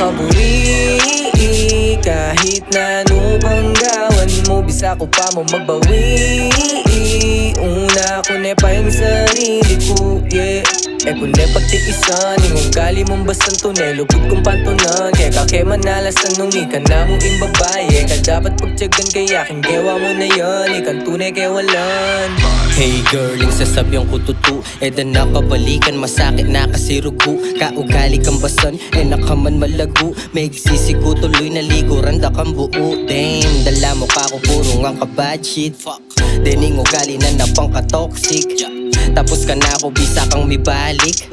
nakaburi. Kahit na ano pang gawan mo, bisa ko pa mo magbawi. Una ko na pa yung sarili ko, yeah. Kung na pagtiisan, yung gali mong basang tunay, lugod kong pantunan. Kaya kake manalasan nung ikan na mong imbabaye. Ka dapat pagtyagan kaya aking gawa mo na yan, ikan tunay kaya walan. Hey girl, yung sasabyang ko tutu da nakabalikan, masakit na kasi rugo. Kaugali kang basan, nakaman malago. May sisigo tuloy na ligo, randa kang buo. Damn, dala mo ka ko puro ngang ka-bad shit. Fuck, dening ugali na napangka-toxic. Tapos ka na ako, bisa kang may balik.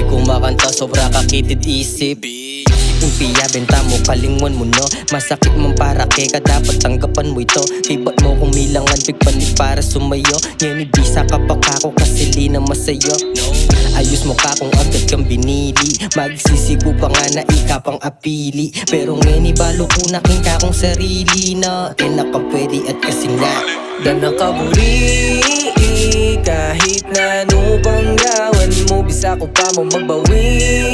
Kung makanta, sobra kakitid isip. Impiya, benta mo, kalingon mo no. Masakit mong para ka dapat tanggapan mo ito. Kay ba't mo kumilangan, bigpanik para sumayo. Ngayon ibisa ka pa kako kasi li na masayo. Ayos mo ka kung agad kang binili. Magsisigo pa nga na ika pang apili. Pero ngayon ibalo ko na king kakong sarili na nakapwede at kasing na Dan nakaburi. Kahit na ano pang gawan mo, bisa ko pa mo magbawi.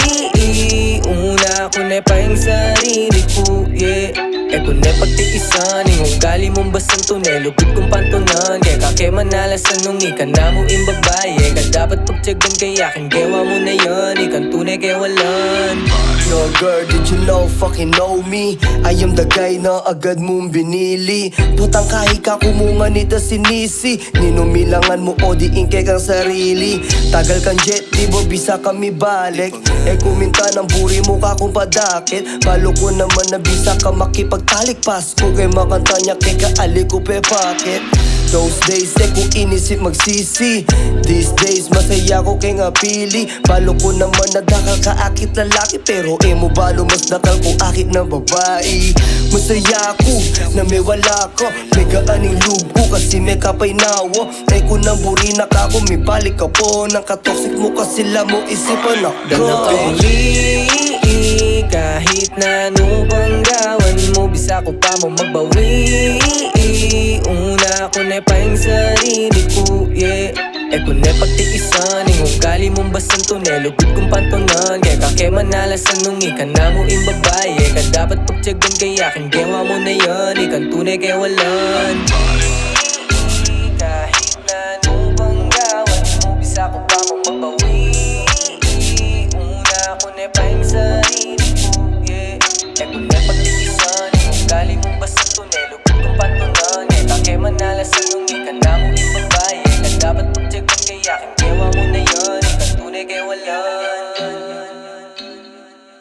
Una ko na pa yung sarili ko, yeah. Kung na pagtiisan, yung gali mong basang tunay, lugod kong pantunan. Kaya kake manalasan nung ikan na mo imbabaye. Ka dapat pagtyagan kaya aking gawa mo na yan, ikan tunay kaya walan. Yo girl, did you know, fucking know me? I am the guy na agad mong binili. Putang kahit ka kumunga nito sinisi. Ninumilangan mo o diin kay kang sarili. Tagal kang jet, di ba bisa kami balik? Kuminta ng buri mo ka kung padakit. Balo ko naman na bisa ka makipagtalik. Pasko kay makanta niya kay kaali ko pe packet. Those days kung inisip magsisi. These days masaya ko kay nga pili. Balo ko naman na dakal kaakit lalaki. Pero mo balo mas dakal ko akit na babae. Masaya ko na may wala ko. May gaaning lugo kasi may kapay nawo. Kung naburi na ka ko may balik ka po. Nang katoxic mo kasi lang mo isipan ako. Dan nakabuli. Kahit na ano pang gawan mo, bisa ko pa mo magbawi. Una ko na pa yung sarili ko, yeah. Kung na pagtiisan, yung gali mong basang tunay, lugod kong pantunan. Kaya kake manalasan nung ikan na mo imbabaye. Ka dapat pagtyagan kaya aking gawa mo na yan, ikan tunay kaya walan. Kahit na ano pang gawan mo, bisa ko pa mo magbawi. Una ko na pa yung sarili ko, yeah. Kung na pagtiisan, yung gali mong basang tunay, lugod kong pantunan. Kaya kake manalasan nung ikan na mo imbabaye. Ka dapat pagtyagan kaya aking gawa mo na yan, ikan tunay kaya walan.